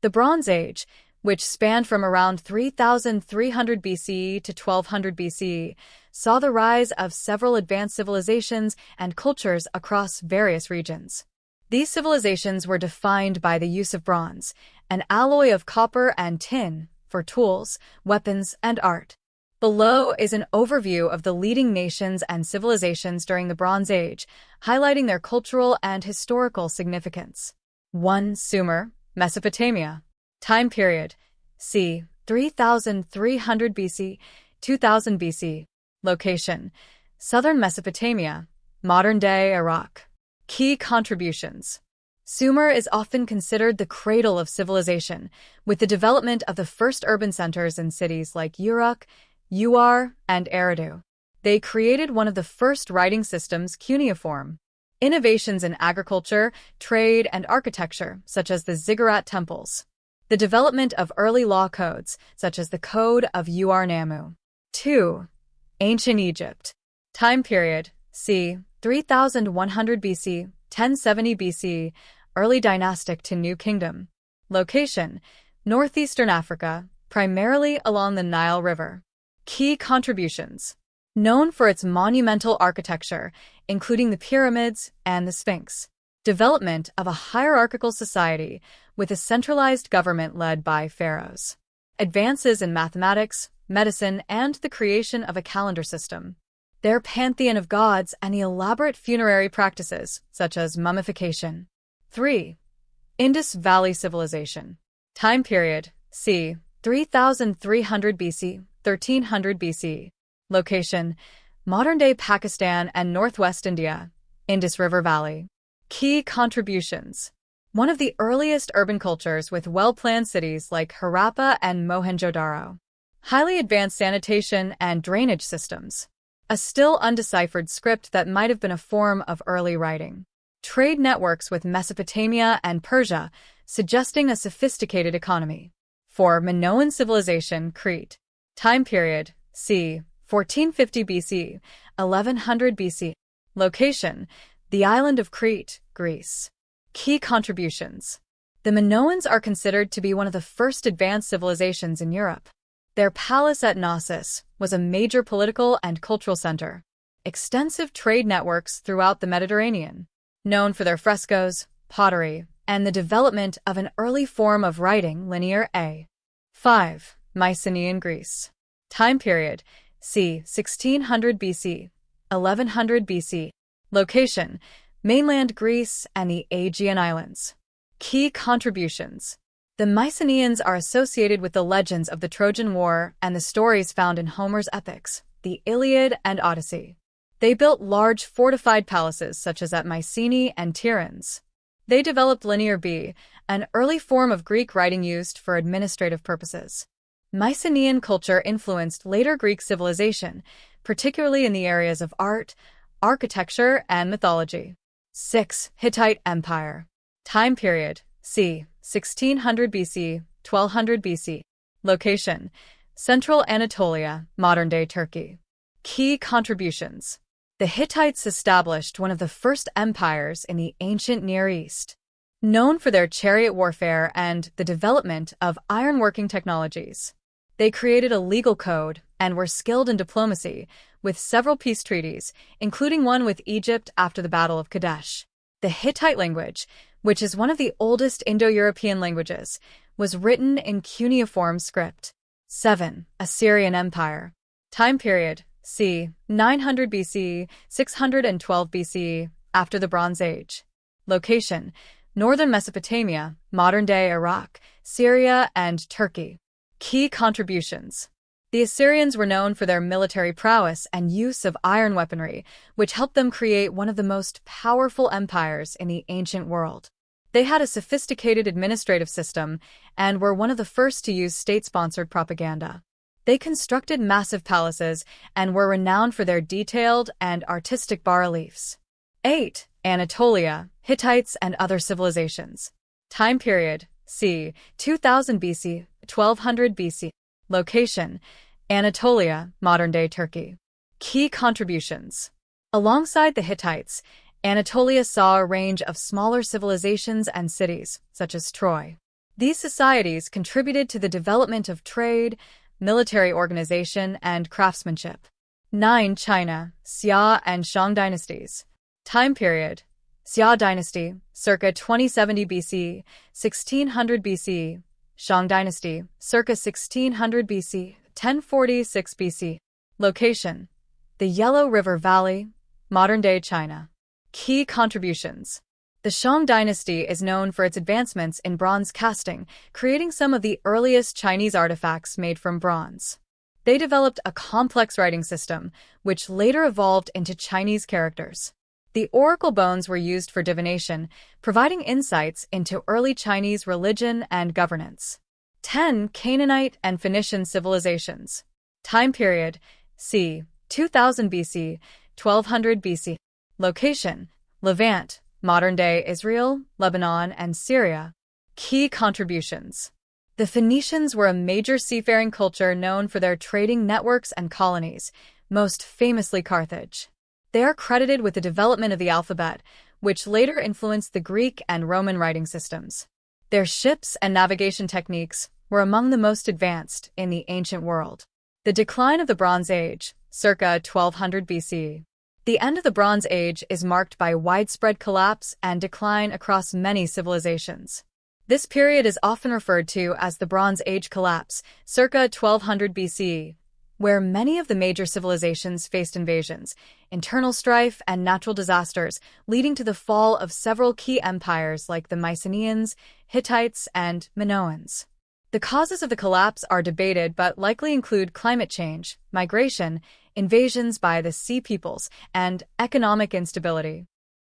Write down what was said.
The Bronze Age, which spanned from around 3,300 BCE to 1200 BCE, saw the rise of several advanced civilizations and cultures across various regions. These civilizations were defined by the use of bronze, an alloy of copper and tin, for tools, weapons, and art. Below is an overview of the leading nations and civilizations during the Bronze Age, highlighting their cultural and historical significance. 1. Sumer, Mesopotamia. Time period: c. 3300 BC, 2000 BC. Location: southern Mesopotamia, modern-day Iraq. Key contributions. Sumer is often considered the cradle of civilization, with the development of the first urban centers in cities like Uruk, and Eridu. They created one of the first writing systems, cuneiform. Innovations in agriculture, trade, and architecture, such as the ziggurat temples. The development of early law codes, such as the Code of Ur-Nammu. 2. Ancient Egypt. Time period: c. 3100 BC, 1070 BC, early dynastic to New Kingdom. Location: northeastern Africa, primarily along the Nile River. Key contributions. Known for its monumental architecture, including the pyramids and the Sphinx. Development of a hierarchical society with a centralized government led by pharaohs. Advances in mathematics, medicine, and the creation of a calendar system. Their pantheon of gods and the elaborate funerary practices, such as mummification. 3. Indus Valley Civilization. Time period: c. 3300 BC, 1300 BC. Location: modern-day Pakistan and northwest India. Indus River Valley. Key contributions. One of the earliest urban cultures with well-planned cities like Harappa and Mohenjo-daro. Highly advanced sanitation and drainage systems. A still undeciphered script that might have been a form of early writing. Trade networks with Mesopotamia and Persia, suggesting a sophisticated economy. 4. Minoan civilization, Crete. Time period: c. 1450 BC, 1100 BC. Location: the island of Crete, Greece. Key contributions. The Minoans are considered to be one of the first advanced civilizations in Europe. Their palace at Knossos was a major political and cultural center. Extensive trade networks throughout the Mediterranean. Known for their frescoes, pottery, and the development of an early form of writing, linear A. 5. Mycenaean Greece. Time period: c. 1600 BC, 1100 BC. Location: mainland Greece and the Aegean Islands. Key contributions. The Mycenaeans are associated with the legends of the Trojan War and the stories found in Homer's epics, the Iliad and Odyssey. They built large fortified palaces such as at Mycenae and Tiryns. They developed linear B, an early form of Greek writing used for administrative purposes. Mycenaean culture influenced later Greek civilization, particularly in the areas of art, architecture, and mythology. 6. Hittite Empire. Time period: c. 1600 BC, 1200 BC. Location: central Anatolia, modern-day Turkey. Key contributions. The Hittites established one of the first empires in the ancient Near East. Known for their chariot warfare and the development of ironworking technologies. They created a legal code and were skilled in diplomacy, with several peace treaties, including one with Egypt after the Battle of Kadesh. The Hittite language, which is one of the oldest Indo-European languages, was written in cuneiform script. 7. Assyrian Empire. Time period: c. 900 BC, 612 BC, after the Bronze Age. Location: northern Mesopotamia, modern-day Iraq, Syria, and Turkey. Key contributions. The Assyrians were known for their military prowess and use of iron weaponry, which helped them create one of the most powerful empires in the ancient world. They had a sophisticated administrative system and were one of the first to use state-sponsored propaganda. They constructed massive palaces and were renowned for their detailed and artistic bas-reliefs. 8. Anatolia, Hittites, and other civilizations. Time period: c. 2000 BC, 1200 BC. Location: Anatolia, modern-day Turkey. Key contributions. Alongside the Hittites, Anatolia saw a range of smaller civilizations and cities, such as Troy. These societies contributed to the development of trade, military organization, and craftsmanship. 9. China, Xia and Shang dynasties. Time period: Xia dynasty, circa 2070 BC, 1600 BC. Shang dynasty, circa 1600 BC, 1046 BC. Location: the Yellow River Valley, modern-day China. Key contributions: the Shang dynasty is known for its advancements in bronze casting, creating some of the earliest Chinese artifacts made from bronze. They developed a complex writing system, which later evolved into Chinese characters. The oracle bones were used for divination, providing insights into early Chinese religion and governance. 10. Canaanite and Phoenician civilizations. Time period: c. 2000 BC, 1200 BC. Location: Levant, modern-day Israel, Lebanon, and Syria. Key contributions: the Phoenicians were a major seafaring culture known for their trading networks and colonies, most famously Carthage. They are credited with the development of the alphabet, which later influenced the Greek and Roman writing systems. Their ships and navigation techniques were among the most advanced in the ancient world. The decline of the Bronze Age, circa 1200 BC. The end of the Bronze Age is marked by widespread collapse and decline across many civilizations. This period is often referred to as the Bronze Age collapse, circa 1200 BC, where many of the major civilizations faced invasions, internal strife, and natural disasters, leading to the fall of several key empires like the Mycenaeans, Hittites, and Minoans. The causes of the collapse are debated but likely include climate change, migration, invasions by the Sea Peoples, and economic instability.